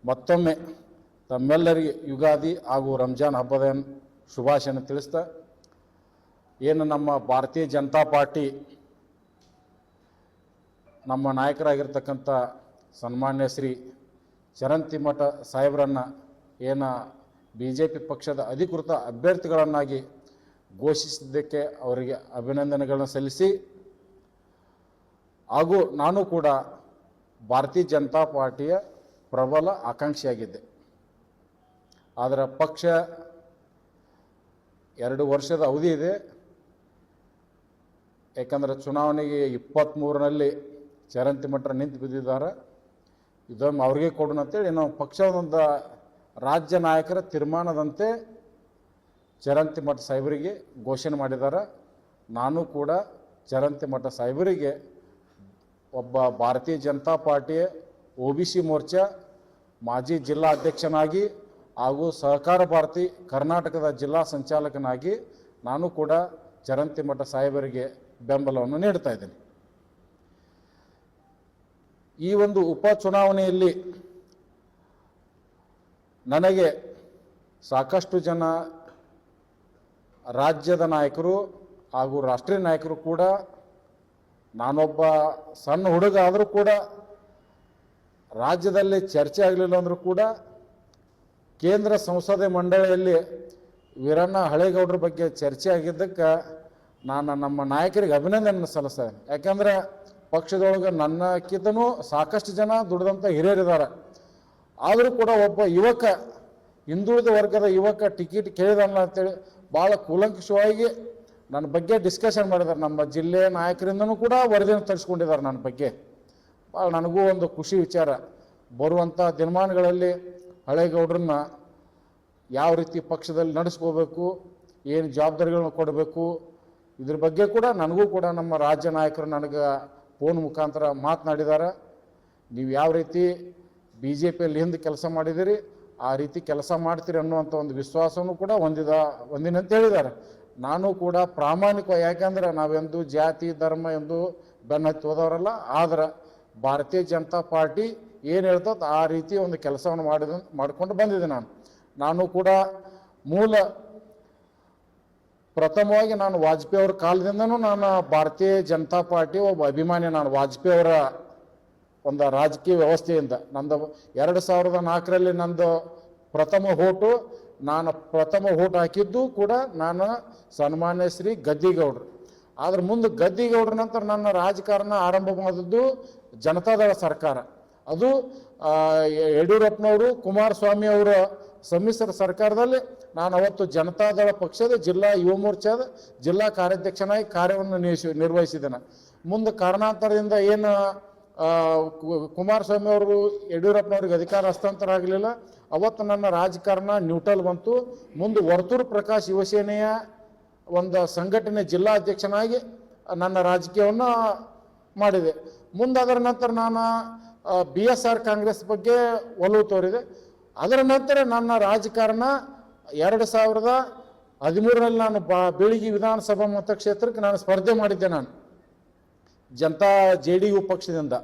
ಮತ್ತೊಮ್ಮೆ ತಮ್ಮೆಲ್ಲರಿಗೆ ಯುಗಾದಿ ಹಾಗೂ ರಂಜಾನ್ ಹಬ್ಬದ ಶುಭಾಶಯ ತಿಳಿಸ್ತಾ, ಏನು ನಮ್ಮ ಭಾರತೀಯ ಜನತಾ ಪಾರ್ಟಿ ನಮ್ಮ ನಾಯಕರಾಗಿರ್ತಕ್ಕಂಥ ಸನ್ಮಾನ್ಯ ಶ್ರೀ ಚರಂತಿಮಠ ಸಾಹೇಬರನ್ನು ಏನು BJP ಪಕ್ಷದ ಅಧಿಕೃತ ಅಭ್ಯರ್ಥಿಗಳನ್ನಾಗಿ ಘೋಷಿಸಿದ್ದಕ್ಕೆ ಅವರಿಗೆ ಅಭಿನಂದನೆಗಳನ್ನು ಸಲ್ಲಿಸಿ, ಹಾಗೂ ನಾನು ಕೂಡ ಭಾರತೀಯ ಜನತಾ ಪಾರ್ಟಿಯ ಪ್ರಬಲ ಆಕಾಂಕ್ಷಿಯಾಗಿದ್ದೆ. ಆದರೆ ಪಕ್ಷ 2 ವರ್ಷದ ಅವಧಿ ಇದೆ. ಯಾಕಂದರೆ ಚುನಾವಣೆಗೆ 23ರಲ್ಲಿ ಚರಂತಿಮಠ ನಿಂತು ಬಿದ್ದಿದ್ದಾರೆ. ಇದೊಮ್ಮೆ ಅವ್ರಿಗೆ ಕೊಡೋಣ ಅಂತೇಳಿ ನಾವು ಪಕ್ಷದೊಂದು ರಾಜ್ಯ ನಾಯಕರ ತೀರ್ಮಾನದಂತೆ ಚರಂತಿಮಠ ಸಾಹೇಬರಿಗೆ ಘೋಷಣೆ ಮಾಡಿದ್ದಾರೆ. ನಾನು ಕೂಡ ಚರಂತಿಮಠ ಸಾಹೇಬರಿಗೆ ಒಬ್ಬ ಭಾರತೀಯ ಜನತಾ ಪಾರ್ಟಿಯ OBC ಮೋರ್ಚಾ ಮಾಜಿ ಜಿಲ್ಲಾ ಅಧ್ಯಕ್ಷನಾಗಿ ಹಾಗೂ ಸಹಕಾರ ಭಾರತಿ ಕರ್ನಾಟಕದ ಜಿಲ್ಲಾ ಸಂಚಾಲಕನಾಗಿ ನಾನು ಕೂಡ ಚರಂತಿಮಠ ಸಾಹೇಬರಿಗೆ ಬೆಂಬಲವನ್ನು ನೀಡ್ತಾ ಇದ್ದೇನೆ. ಈ ಒಂದು ಉಪಚುನಾವಣೆಯಲ್ಲಿ ನನಗೆ ಸಾಕಷ್ಟು ಜನ ರಾಜ್ಯದ ನಾಯಕರು ಹಾಗೂ ರಾಷ್ಟ್ರೀಯ ನಾಯಕರು ಕೂಡ, ನಾನೊಬ್ಬ ಸಣ್ಣ ಹುಡುಗ ಆದರೂ ಕೂಡ ರಾಜ್ಯದಲ್ಲಿ ಚರ್ಚೆ ಆಗಲಿಲ್ಲ ಅಂದರೂ ಕೂಡ ಕೇಂದ್ರ ಸಂಸದೀಯ ಮಂಡಳಿಯಲ್ಲಿ ವೀರಣ್ಣ ಹಳೇಗೌಡರ ಬಗ್ಗೆ ಚರ್ಚೆ ಆಗಿದ್ದಕ್ಕೆ ನಾನು ನಮ್ಮ ನಾಯಕರಿಗೆ ಅಭಿನಂದನೆ ಸಲ್ಲಿಸ್ತೇನೆ. ಯಾಕಂದರೆ ಪಕ್ಷದೊಳಗೆ ನನ್ನಕ್ಕಿಂತನೂ ಸಾಕಷ್ಟು ಜನ ದುಡಿದಂಥ ಹಿರಿಯರಿದ್ದಾರೆ. ಆದರೂ ಕೂಡ ಒಬ್ಬ ಯುವಕ, ಹಿಂದುಳಿದ ವರ್ಗದ ಯುವಕ ಟಿಕೆಟ್ ಕೇಳಿದಲ್ಲ ಅಂತೇಳಿ ಭಾಳ ಕೂಲಂಕಷವಾಗಿ ನನ್ನ ಬಗ್ಗೆ ಡಿಸ್ಕಷನ್ ಮಾಡಿದ್ದಾರೆ. ನಮ್ಮ ಜಿಲ್ಲೆಯ ನಾಯಕರಿಂದನೂ ಕೂಡ ವರದಿಯನ್ನು ತರಿಸ್ಕೊಂಡಿದ್ದಾರೆ ನನ್ನ ಬಗ್ಗೆ. ಭಾಳ ನನಗೂ ಒಂದು ಖುಷಿ ವಿಚಾರ. ಬರುವಂಥ ದಿನಮಾನಗಳಲ್ಲಿ ಹಳೇಗೌಡ್ರನ್ನ ಯಾವ ರೀತಿ ಪಕ್ಷದಲ್ಲಿ ನಡೆಸ್ಕೋಬೇಕು, ಏನು ಜವಾಬ್ದಾರಿಗಳನ್ನ ಕೊಡಬೇಕು, ಇದ್ರ ಬಗ್ಗೆ ಕೂಡ ನನಗೂ ಕೂಡ ನಮ್ಮ ರಾಜ್ಯ ನಾಯಕರು ನನಗೆ ಫೋನ್ ಮುಖಾಂತರ ಮಾತನಾಡಿದ್ದಾರೆ. ನೀವು ಯಾವ ರೀತಿ BJPಯಲ್ಲಿ ಹಿಂದೆ ಕೆಲಸ ಮಾಡಿದಿರಿ ಆ ರೀತಿ ಕೆಲಸ ಮಾಡ್ತೀರಿ ಅನ್ನುವಂಥ ಒಂದು ವಿಶ್ವಾಸವೂ ಕೂಡ ಹೊಂದಿನಂತ ಹೇಳಿದ್ದಾರೆ. ನಾನು ಕೂಡ ಪ್ರಾಮಾಣಿಕ, ಯಾಕೆಂದ್ರೆ ನಾವೆಂದು ಜಾತಿ ಧರ್ಮ ಎಂದು ಬೆನ್ನತ್ತಿ ಹೋದವರಲ್ಲ. ಆದ್ರೆ ಭಾರತೀಯ ಜನತಾ ಪಾರ್ಟಿ ಏನು ಹೇಳ್ತದೆ ಆ ರೀತಿ ಒಂದು ಕೆಲಸವನ್ನು ಮಾಡಿಕೊಂಡು ಬಂದಿದ್ದೆ. ನಾನು ಕೂಡ ಪ್ರಥಮವಾಗಿ ನಾನು ವಾಜಪೇಯಿ ಅವರ ಕಾಲದಿಂದನೂ ನಾನು ಭಾರತೀಯ ಜನತಾ ಪಾರ್ಟಿ ಒಬ್ಬ ಅಭಿಮಾನಿ. ನಾನು ವಾಜಪೇಯಿ ಅವರ ಒಂದು ರಾಜಕೀಯ ವ್ಯವಸ್ಥೆಯಿಂದ ನಂದು 2004ರಲ್ಲಿ ನಂದು ಪ್ರಥಮ ಓಟು ಹಾಕಿದ್ದು ಕೂಡ ನಾನು ಸನ್ಮಾನ್ಯ ಶ್ರೀ ಗದ್ದಿಗೌಡರು. ಆದ್ರೆ ಮುಂದೆ ಗದ್ದಿಗೌಡ್ರ ನಂತರ ನನ್ನ ರಾಜಕಾರಣ ಆರಂಭ ಮಾಡಿದ್ದು ಜನತಾದಳ ಸರ್ಕಾರ. ಅದು ಯಡಿಯೂರಪ್ಪನವರು ಕುಮಾರಸ್ವಾಮಿ ಅವರ ಸಮ್ಮಿಶ್ರ ಸರ್ಕಾರದಲ್ಲಿ ನಾನು ಅವತ್ತು ಜನತಾದಳ ಪಕ್ಷದ ಜಿಲ್ಲಾ ಯುವ ಮೋರ್ಚಾದ ಜಿಲ್ಲಾ ಕಾರ್ಯಾಧ್ಯಕ್ಷನಾಗಿ ಕಾರ್ಯವನ್ನು ನಿರ್ವಹಿಸಿದ್ದೇನೆ. ಮುಂದೆ ಕಾರಣಾಂತರದಿಂದ ಏನು ಕುಮಾರಸ್ವಾಮಿ ಅವರು ಯಡಿಯೂರಪ್ಪನವ್ರಿಗೆ ಅಧಿಕಾರ ಹಸ್ತಾಂತರ ಆಗಲಿಲ್ಲ. ಅವತ್ತು ನನ್ನ ರಾಜಕಾರಣ ನ್ಯೂಟ್ರಲ್ ಬಂತು. ಮುಂದೆ ವರ್ತೂರು ಪ್ರಕಾಶ್ ಯುವಸೇನೆಯ ಒಂದು ಸಂಘಟನೆ ಜಿಲ್ಲಾ ಅಧ್ಯಕ್ಷನಾಗಿ ನನ್ನ ರಾಜಕೀಯವನ್ನು ಮಾಡಿದೆ. ಮುಂದೆ ಅದರ ನಂತರ ನಾನು BSR ಕಾಂಗ್ರೆಸ್ ಬಗ್ಗೆ ಒಲವು ತೋರಿದೆ. ಅದರ ನಂತರ ನನ್ನ ರಾಜಕಾರಣ 2013ರಲ್ಲಿ ನಾನು ಬೆಳಗಿ ವಿಧಾನಸಭಾ ಮತಕ್ಷೇತ್ರಕ್ಕೆ ನಾನು ಸ್ಪರ್ಧೆ ಮಾಡಿದ್ದೆ. ನಾನು JDU ಪಕ್ಷದಿಂದ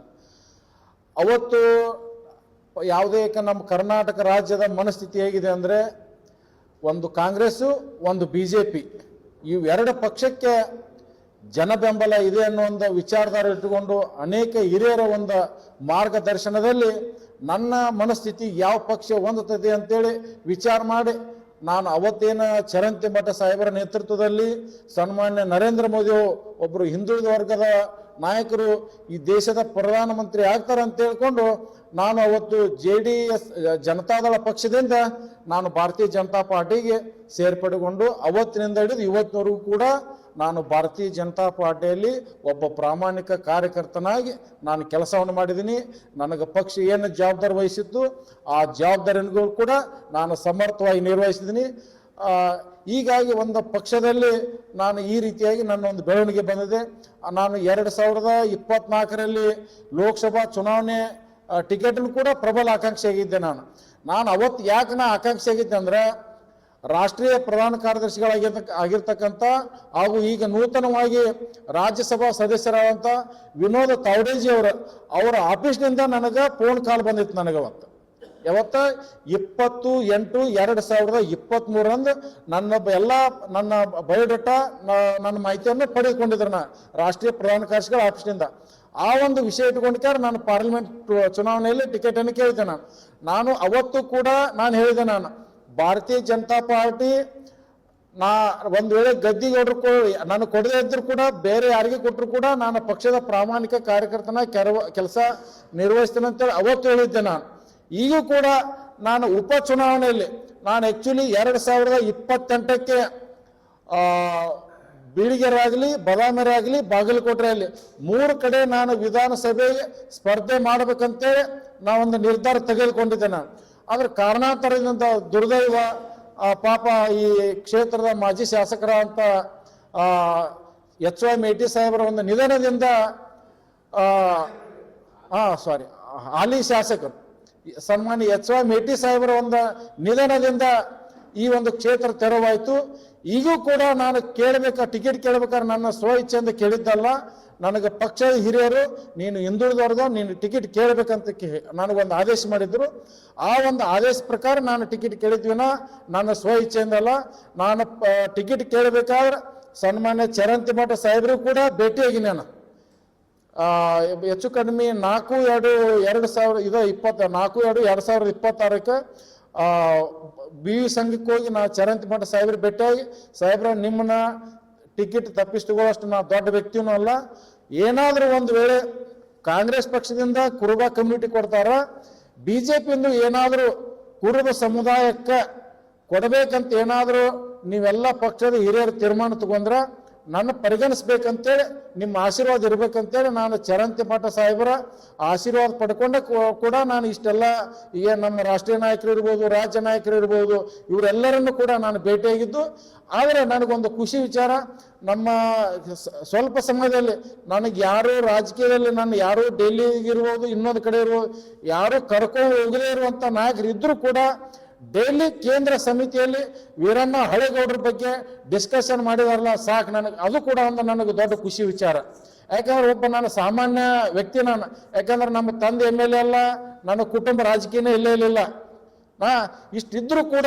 ಅವತ್ತು ಯಾವುದೇ ನಮ್ಮ ಕರ್ನಾಟಕ ರಾಜ್ಯದ ಮನಸ್ಥಿತಿ ಹೇಗಿದೆ ಅಂದರೆ, ಒಂದು ಕಾಂಗ್ರೆಸ್ಸು ಒಂದು BJP ಇವೆರಡು ಪಕ್ಷಕ್ಕೆ ಜನ ಬೆಂಬಲ ಇದೆ ಅನ್ನೋ ಒಂದು ವಿಚಾರಧಾರೆ ಇಟ್ಟುಕೊಂಡು ಅನೇಕ ಹಿರಿಯರ ಒಂದು ಮಾರ್ಗದರ್ಶನದಲ್ಲಿ ನನ್ನ ಮನಸ್ಥಿತಿ ಯಾವ ಪಕ್ಷ ಹೊಂದುತ್ತದೆ ಅಂತೇಳಿ ವಿಚಾರ ಮಾಡಿ ನಾನು ಅವತ್ತೇನು ಚರಂತಿಮಠ ಸಾಹೇಬರ ನೇತೃತ್ವದಲ್ಲಿ ಸನ್ಮಾನ್ಯ ನರೇಂದ್ರ ಮೋದಿ ಒಬ್ಬರು ಹಿಂದುಳಿದ ವರ್ಗದ ನಾಯಕರು ಈ ದೇಶದ ಪ್ರಧಾನಮಂತ್ರಿ ಆಗ್ತಾರೆ ಅಂತ ಹೇಳ್ಕೊಂಡು ನಾನು ಅವತ್ತು JDS ಜನತಾದಳ ಪಕ್ಷದಿಂದ ನಾನು ಭಾರತೀಯ ಜನತಾ ಪಾರ್ಟಿಗೆ ಸೇರ್ಪಡೆಗೊಂಡು ಅವತ್ತಿನಿಂದ ಹಿಡಿದು ಇವತ್ತಿನವರೆಗೂ ಕೂಡ ನಾನು ಭಾರತೀಯ ಜನತಾ ಪಾರ್ಟಿಯಲ್ಲಿ ಒಬ್ಬ ಪ್ರಾಮಾಣಿಕ ಕಾರ್ಯಕರ್ತನಾಗಿ ನಾನು ಕೆಲಸವನ್ನು ಮಾಡಿದ್ದೀನಿ. ನನಗೆ ಪಕ್ಷ ಏನು ಜವಾಬ್ದಾರಿ ವಹಿಸಿತ್ತು ಆ ಜವಾಬ್ದಾರಿಗಳು ಕೂಡ ನಾನು ಸಮರ್ಥವಾಗಿ ನಿರ್ವಹಿಸಿದ್ದೀನಿ. ಹೀಗಾಗಿ ಒಂದು ಪಕ್ಷದಲ್ಲಿ ನಾನು ಈ ರೀತಿಯಾಗಿ ನನ್ನ ಒಂದು ಬೆಳವಣಿಗೆ ಬಂದಿದೆ. ನಾನು 2024ರಲ್ಲಿ ಲೋಕಸಭಾ ಚುನಾವಣೆ ಟಿಕೆಟನ್ನು ಕೂಡ ಪ್ರಬಲ ಆಕಾಂಕ್ಷಿಯಾಗಿದ್ದೆ. ನಾನು ಅವತ್ತು ಯಾಕೆ ಆಕಾಂಕ್ಷಿ ಆಗಿದ್ದೆ ಅಂದರೆ, ರಾಷ್ಟ್ರೀಯ ಪ್ರಧಾನ ಕಾರ್ಯದರ್ಶಿಗಳಾಗಿರ್ತಕ್ಕಂಥ ಹಾಗೂ ಈಗ ನೂತನವಾಗಿ ರಾಜ್ಯಸಭಾ ಸದಸ್ಯರಾದಂಥ ವಿನೋದ್ ತಾವಡೇಜಿ ಅವರ ಆಫೀಸ್ನಿಂದ ನನಗೆ ಫೋನ್ ಕಾಲ್ ಬಂದಿತ್ತು. ನನಗೆ ಅವತ್ತು ಯಾವತ್ತ 20/8/2023 ನನ್ನ ಬಯೋಡೇಟಾ ನನ್ನ ಮಾಹಿತಿಯನ್ನು ಪಡೆದುಕೊಂಡಿದ್ರು ನಾ ರಾಷ್ಟ್ರೀಯ ಪ್ರಧಾನ ಕಾರ್ಯದರ್ಶಿಗಳ ಆಫೀಸ್ನಿಂದ. ಆ ಒಂದು ವಿಷಯ ಇಟ್ಕೊಂಡ್ಕಾರ ನಾನು ಪಾರ್ಲಿಮೆಂಟ್ ಚುನಾವಣೆಯಲ್ಲಿ ಟಿಕೆಟ್ ಅನ್ನು ಕೇಳಿದೆ. ನಾನು ಅವತ್ತು ಕೂಡ ನಾನು ಹೇಳಿದೆ, ನಾನು ಭಾರತೀಯ ಜನತಾ ಪಾರ್ಟಿ ನಾ ಒಂದು ವೇಳೆ ಗದ್ದಿಗೌಡರು ನಾನು ಕೊಡದೇ ಇದ್ರು ಕೂಡ ಬೇರೆ ಯಾರಿಗೆ ಕೊಟ್ಟರು ಕೂಡ ನಾನು ಪಕ್ಷದ ಪ್ರಾಮಾಣಿಕ ಕಾರ್ಯಕರ್ತನ ಕೆಲಸ ನಿರ್ವಹಿಸ್ತೇನೆ ಅಂತೇಳಿ ಅವತ್ತು ಹೇಳಿದ್ದೆ. ನಾನು ಈಗೂ ಕೂಡ ನಾನು ಉಪಚುನಾವಣೆಯಲ್ಲಿ ನಾನು ಆ್ಯಕ್ಚುಲಿ 2028ಕ್ಕೆ ಬೀಳಿಗೆರಾಗಲಿ ಬದಾಮಿರಾಗಲಿ ಬಾಗಲಕೋಟೆ ಆಗಲಿ 3 ಕಡೆ ನಾನು ವಿಧಾನಸಭೆ ಸ್ಪರ್ಧೆ ಮಾಡಬೇಕಂತೇಳಿ ನಾವೊಂದು ನಿರ್ಧಾರ ತೆಗೆದುಕೊಂಡಿದ್ದೆ. ನಾನು ಆದ್ರೆ ಕಾರಣಾಂತರದಿಂದ ದುರ್ದೈವ ಪಾಪ ಈ ಕ್ಷೇತ್ರದ ಮಾಜಿ ಶಾಸಕರ ಅಂತ HY ಮೇಟಿ ಸಾಹೇಬರ ಒಂದು ನಿಧನದಿಂದ ಹಾಲಿ ಶಾಸಕರು ಸನ್ಮಾನ್ಯ HY ಮೇಟಿ ಸಾಹೇಬರ ಒಂದು ನಿಧನದಿಂದ ಈ ಒಂದು ಕ್ಷೇತ್ರ ತೆರವಾಯಿತು. ಈಗೂ ಕೂಡ ನಾನು ಟಿಕೆಟ್ ಕೇಳಬೇಕಾದ್ರೆ ನನ್ನ ಸ್ವ ಇಚ್ಛೆಯಿಂದ ಕೇಳಿದ್ದಲ್ಲ, ನನಗೆ ಪಕ್ಷದ ಹಿರಿಯರು ನೀನು ಹಿಂದುಳಿದವ್ರದ್ದು ನೀನು ಟಿಕೆಟ್ ಕೇಳಬೇಕಂತ ನನಗೊಂದು ಆದೇಶ ಮಾಡಿದ್ರು. ಆ ಒಂದು ಆದೇಶ ಪ್ರಕಾರ ನಾನು ಟಿಕೆಟ್ ಕೇಳಿದ್ವಿನ ನನ್ನ ಸ್ವ ಇಚ್ಛೆಯಿಂದಲ್ಲ. ನಾನು ಟಿಕೆಟ್ ಕೇಳಬೇಕಾದ್ರೆ ಸನ್ಮಾನ್ಯ ಚರಂತಿಮಠ ಸಾಹೇಬರು ಕೂಡ ಭೇಟಿಯಾಗಿ ನಾನು ಹೆಚ್ಚು ಕಡಿಮೆ 4/2/2026 BU ಸಂಘಕ್ಕೆ ಹೋಗಿ ನಾ ಚರಂತಿಮಠ ಸಾಹೇಬ್ರು ಭೇಟಿಯಾಗಿ, ಸಾಹೇಬ್ರ ನಿಮ್ಮನ್ನ ಟಿಕೆಟ್ ತಪ್ಪಿಸಿಕೊಳ್ಳೋಷ್ಟು ನಾ ದೊಡ್ಡ ವ್ಯಕ್ತಿನೂ ಅಲ್ಲ, ಏನಾದರೂ ಒಂದು ವೇಳೆ ಕಾಂಗ್ರೆಸ್ ಪಕ್ಷದಿಂದ ಕುರುಬ ಕಮ್ಯುನಿಟಿ ಕೊಡ್ತಾರ, BJಪಿಯಿಂದ ಏನಾದರೂ ಕುರುಬ ಸಮುದಾಯಕ್ಕೆ ಕೊಡಬೇಕಂತ ಏನಾದರೂ ನೀವೆಲ್ಲ ಪಕ್ಷದ ಹಿರಿಯರು ತೀರ್ಮಾನ ತಗೊಂಡ್ರ ನನ್ನ ಪರಿಗಣಿಸ್ಬೇಕಂತೇಳಿ ನಿಮ್ಮ ಆಶೀರ್ವಾದ ಇರ್ಬೇಕಂತೇಳಿ ನಾನು ಚರಂತಿಮಠ ಸಾಹೇಬರ ಆಶೀರ್ವಾದ ಪಡ್ಕೊಂಡ ಕೂಡ ನಾನು ಇಷ್ಟೆಲ್ಲ ನಮ್ಮ ರಾಷ್ಟ್ರೀಯ ನಾಯಕರು ಇರ್ಬೋದು, ರಾಜ್ಯ ನಾಯಕರು ಇರ್ಬೋದು, ಇವರೆಲ್ಲರನ್ನು ಕೂಡ ನಾನು ಭೇಟಿಯಾಗಿದ್ದು. ಆದರೆ ನನಗೊಂದು ಖುಷಿ ವಿಚಾರ, ನಮ್ಮ ಸ್ವಲ್ಪ ಸಮಯದಲ್ಲಿ ನನಗೆ ಯಾರು ರಾಜಕೀಯದಲ್ಲಿ ಯಾರು ಡೆಲ್ಲಿಗಿರ್ಬೋದು ಇನ್ನೊಂದು ಕಡೆ ಇರ್ಬೋದು ಯಾರು ಕರ್ಕೊಂಡು ಹೋಗದೇ ಇರುವಂಥ ನಾಯಕರು ಇದ್ದರೂ ಕೂಡ ಡೈಲಿ ಕೇಂದ್ರ ಸಮಿತಿಯಲ್ಲಿ ವೀರಣ್ಣ ಹಳೇಗೌಡರ ಬಗ್ಗೆ ಡಿಸ್ಕಷನ್ ಮಾಡಿದಾರಲ್ಲ ಸಾಕು ನನಗೆ, ಅದು ಕೂಡ ಒಂದು ನನಗೆ ದೊಡ್ಡ ಖುಷಿ ವಿಚಾರ. ಯಾಕಂದ್ರೆ ಒಬ್ಬ ನಾನು ಸಾಮಾನ್ಯ ವ್ಯಕ್ತಿ ನಾನು, ಯಾಕಂದ್ರೆ ನಮ್ಮ ತಂದೆ MLA ಅಲ್ಲ, ನನ್ನ ಕುಟುಂಬ ರಾಜಕೀಯನೇ ಇರಲಿಲ್ಲ. ಇಷ್ಟಿದ್ರೂ ಕೂಡ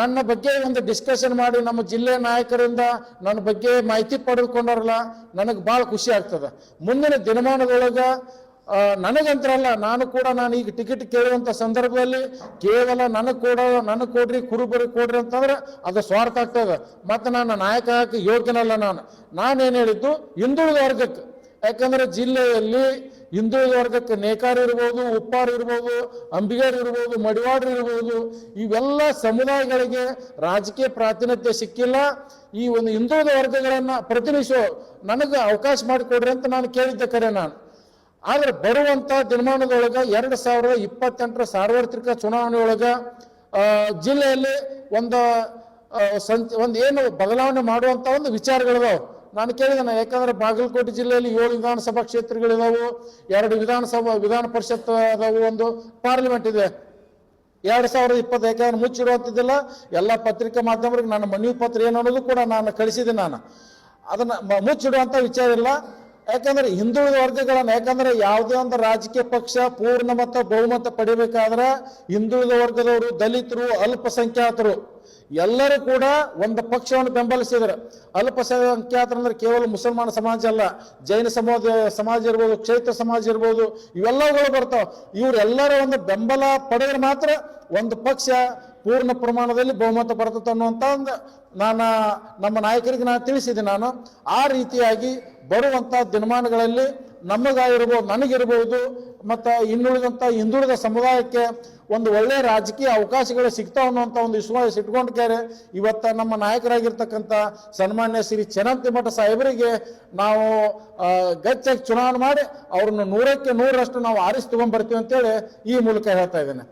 ನನ್ನ ಬಗ್ಗೆ ಒಂದು ಡಿಸ್ಕಷನ್ ಮಾಡಿ ನಮ್ಮ ಜಿಲ್ಲೆ ನಾಯಕರಿಂದ ನನ್ನ ಬಗ್ಗೆ ಮಾಹಿತಿ ಪಡೆದುಕೊಂಡಾರಲ್ಲ, ನನಗೆ ಭಾಳ ಖುಷಿ ಆಗ್ತದೆ. ಮುಂದಿನ ದಿನಮಾನದೊಳಗೆ ನನಗಂತರಲ್ಲ, ನಾನು ಈಗ ಟಿಕೆಟ್ ಕೇಳುವಂಥ ಸಂದರ್ಭದಲ್ಲಿ ಕೇವಲ ನನಗೆ ಕೊಡ್ರಿ ಕುರುಬರಿಗೆ ಕೊಡ್ರಿ ಅಂತಂದ್ರೆ ಅದು ಸ್ವಾರ್ಥ ಆಗ್ತದೆ, ಮತ್ತು ನಾನು ನಾಯಕ ಹಾಕಿ ಯೋಗ್ಯನಲ್ಲ. ನಾನೇನು ಹೇಳಿದ್ದು ಹಿಂದುಳಿದ ವರ್ಗಕ್ಕೆ, ಯಾಕಂದ್ರೆ ಜಿಲ್ಲೆಯಲ್ಲಿ ಹಿಂದುಳಿದ ವರ್ಗಕ್ಕೆ ನೇಕಾರ ಇರ್ಬೋದು, ಉಪ್ಪಾರ ಇರ್ಬೋದು, ಅಂಬಿಗರ್ ಇರ್ಬೋದು, ಮಡಿವಾಡ್ರು ಇರ್ಬೋದು, ಇವೆಲ್ಲ ಸಮುದಾಯಗಳಿಗೆ ರಾಜಕೀಯ ಪ್ರಾತಿನಿಧ್ಯ ಸಿಕ್ಕಿಲ್ಲ. ಈ ಒಂದು ಹಿಂದುಳಿದ ವರ್ಗಗಳನ್ನು ಪ್ರತಿನಿಧಿಸೋ ನನಗೆ ಅವಕಾಶ ಮಾಡಿಕೊಡ್ರಿ ಅಂತ ನಾನು ಕೇಳಿದ್ದೆ ಕರೆ ನಾನು. ಆದರೆ ಬರುವಂಥ ದಿನಮಾನದೊಳಗೆ 2028 ಸಾರ್ವತ್ರಿಕ ಚುನಾವಣೆಯೊಳಗೆ ಜಿಲ್ಲೆಯಲ್ಲಿ ಒಂದು ಏನು ಬದಲಾವಣೆ ಮಾಡುವಂಥ ಒಂದು ವಿಚಾರಗಳಿದಾವೆ. ನಾನು ಕೇಳಿದ್ದೇನೆ, ಯಾಕಂದ್ರೆ ಬಾಗಲಕೋಟೆ ಜಿಲ್ಲೆಯಲ್ಲಿ 7 ವಿಧಾನಸಭಾ ಕ್ಷೇತ್ರಗಳಿದಾವು, 2 ವಿಧಾನ ಪರಿಷತ್ ಅದಾವು, ಒಂದು ಪಾರ್ಲಿಮೆಂಟ್ ಇದೆ. 2020 ಯಾಕಂದ್ರೆ ಮುಚ್ಚಿಡುವಂಥದ್ದಿಲ್ಲ, ಎಲ್ಲ ಪತ್ರಿಕಾ ಮಾಧ್ಯಮರಿಗೆ ನನ್ನ ಮನವಿ ಪತ್ರ ಏನು ಅನ್ನೋದು ಕೂಡ ನಾನು ಕಳಿಸಿದೆ. ನಾನು ಅದನ್ನು ಮುಚ್ಚಿಡುವಂಥ ವಿಚಾರ ಇಲ್ಲ. ಯಾಕಂದ್ರೆ ಹಿಂದುಳಿದ ವರ್ಗಗಳನ್ನು, ಯಾಕಂದ್ರೆ ಯಾವುದೇ ಒಂದು ರಾಜಕೀಯ ಪಕ್ಷ ಪೂರ್ಣ ಮತ ಬಹುಮತ ಪಡಿಬೇಕಾದ್ರೆ ಹಿಂದುಳಿದ ವರ್ಗದವರು, ದಲಿತರು, ಅಲ್ಪಸಂಖ್ಯಾತರು ಎಲ್ಲರೂ ಕೂಡ ಒಂದು ಪಕ್ಷವನ್ನು ಬೆಂಬಲಿಸಿದ್ರು. ಅಲ್ಪಸಂಖ್ಯಾತರು ಅಂದ್ರೆ ಕೇವಲ ಮುಸಲ್ಮಾನ ಸಮಾಜ ಅಲ್ಲ, ಜೈನ ಸಮಾಜ ಇರ್ಬೋದು, ಕ್ಷೇತ್ರ ಸಮಾಜ ಇರ್ಬೋದು, ಇವೆಲ್ಲಗಳು ಬರ್ತಾವ. ಇವರೆಲ್ಲರ ಒಂದು ಬೆಂಬಲ ಪಡೆದ್ರೆ ಮಾತ್ರ ಒಂದು ಪಕ್ಷ ಪೂರ್ಣ ಪ್ರಮಾಣದಲ್ಲಿ ಬಹುಮತ ಬರ್ತದೆ ಅನ್ನುವಂಥ ಒಂದು ನಮ್ಮ ನಾಯಕರಿಗೆ ನಾನು ತಿಳಿಸಿದೆ. ನಾನು ಆ ರೀತಿಯಾಗಿ ಬರುವಂಥ ದಿನಮಾನಗಳಲ್ಲಿ ನನಗಿರ್ಬೋದು ಮತ್ತು ಹಿಂದುಳಿದ ಸಮುದಾಯಕ್ಕೆ ಒಂದು ಒಳ್ಳೆಯ ರಾಜಕೀಯ ಅವಕಾಶಗಳು ಸಿಗ್ತಾವ ಅನ್ನುವಂಥ ಒಂದು ವಿಶ್ವಾಸ ಇಟ್ಕೊಂಡ್ಕಾರೆ ಇವತ್ತು ನಮ್ಮ ನಾಯಕರಾಗಿರ್ತಕ್ಕಂಥ ಸನ್ಮಾನ್ಯ ಶ್ರೀ ಚರಂತಿಮಠ ಸಾಹೇಬರಿಗೆ ನಾವು ಗಚ್ಚಾಗಿ ಚುನಾವಣೆ ಮಾಡಿ ಅವ್ರನ್ನ 100ಕ್ಕೆ 100ರಷ್ಟು ನಾವು ಆರಿಸಿ ತಗೊಂಡ್ಬರ್ತೀವಿ ಅಂತೇಳಿ ಈ ಮೂಲಕ ಹೇಳ್ತಾ ಇದ್ದೇನೆ.